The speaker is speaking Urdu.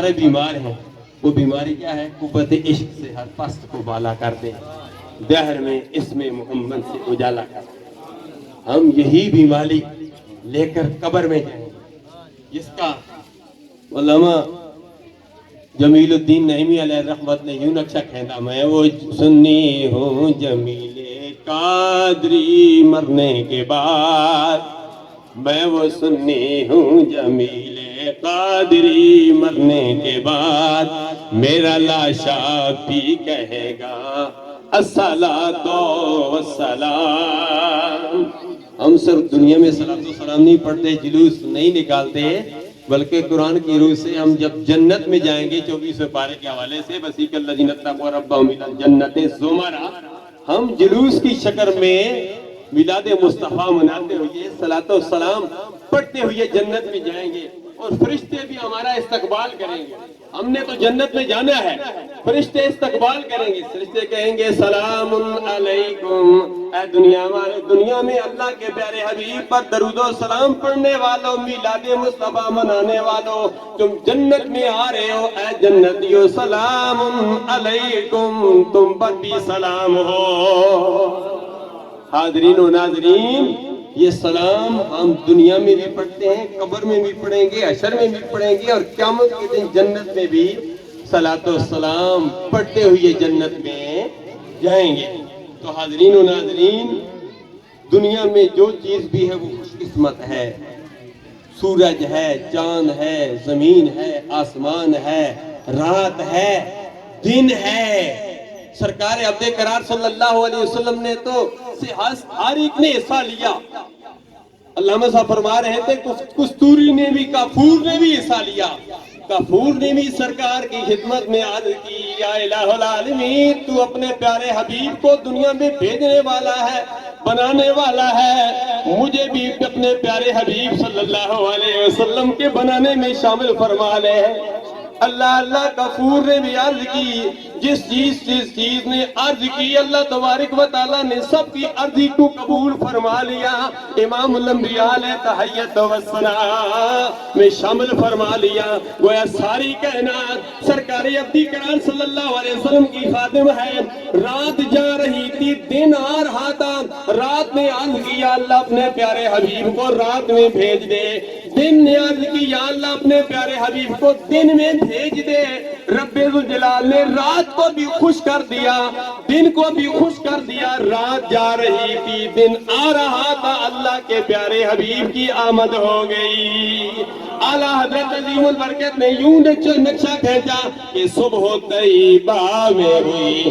سارے بیمار ہیں، وہ بیماری کیا ہے؟ قوت عشق سے ہر پست کو بالا کر دیں، دہر میں اسم محمد سے اجالا کر دیں۔ ہم یہی بیماری لے کر قبر میں جائیں گے، جس کا علامہ جمیل الدین نعیمی علیہ رحمت نے یوں نقشہ کھیندا: میں وہ سنی ہوں جمیل قادری مرنے کے بعد، میں وہ سنی ہوں جمیل قادری مرنے کے بعد، میرا لاشا بھی کہے گا الصلاۃ والسلام۔ ہم صرف دنیا میں صلاۃ و سلام نہیں پڑھتے، جلوس نہیں نکالتے، بلکہ قرآن کی روح سے ہم جب جنت میں جائیں گے 24ویں پارے کے حوالے سے وسیق الذین اتقوا ربهم الی الجنۃ زمرا، ہم جلوس کی شکل میں میلاد مصطفیٰ مناتے ہوئے صلاۃ و سلام پڑھتے ہوئے جنت میں جائیں گے، اور فرشتے بھی ہمارا استقبال کریں گے۔ ہم نے تو جنت میں جانا ہے، فرشتے استقبال کریں گے، فرشتے کہیں گے سلام علیکم، اے دنیا والے، دنیا میں اللہ کے پیارے حبیب پر درود و سلام پڑھنے والوں، میلاد مصطفیٰ منانے والوں، تم جنت میں آ رہے ہو، اے جنتیو سلام علیکم، تم پر بھی سلام ہو۔ حاضرین و ناظرین، یہ سلام ہم دنیا میں بھی پڑھتے ہیں، قبر میں بھی پڑھیں گے، حشر میں بھی پڑھیں گے، اور قیامت کے دن جنت میں بھی صلاۃ و سلام پڑھتے ہوئے جنت میں جائیں گے۔ تو حاضرین و ناظرین، دنیا میں جو چیز بھی ہے وہ خوش قسمت ہے، سورج ہے، چاند ہے، زمین ہے، آسمان ہے، رات ہے، دن ہے۔ سرکار عبد قرار صلی اللہ علیہ وسلم نے تو ہر ایک نے حصہ لیا۔ علامہ صاحب فرما رہے تھے کستوری نے بھی، کافور نے بھی حصہ لیا۔ کافور نے بھی سرکار کی خدمت میں عرض کی، یا الہ العالمین، تو اپنے پیارے حبیب کو دنیا میں بھیجنے والا ہے، بنانے والا ہے، مجھے بھی اپنے پیارے حبیب صلی اللہ علیہ وسلم کے بنانے میں شامل فرما لے۔ اللہ غفور نے بھی عرض کی، جس چیز نے عرض کی، اللہ تبارک و تعالیٰ نے سب کی عرضی کو قبول فرما لیا، امام الانبیاء علیہ تحیت و ثناء میں شامل فرما لیا۔ گویا ساری کائنات سرکار عبد قرار صلی اللہ علیہ وسلم کی خادم ہے۔ رات جا رہی تھی، دن آ رہا تھا، رات نے عرض کیا اللہ اپنے پیارے حبیب کو رات میں بھیج دے، دن نے عرض کی یا اللہ اپنے پیارے حبیب کو دن میں بھیج دے۔ رب ذوالجلال نے رات کو بھی خوش کر دیا، دن کو بھی خوش کر دیا۔ رات جا رہی تھی، دن آ رہا تھا، اللہ کے پیارے حبیب کی آمد ہو گئی۔ اعلیٰ حضرت عظیم البرکت نے یوں نقشہ کھینچا کہ صبح طیبہ میں ہوئی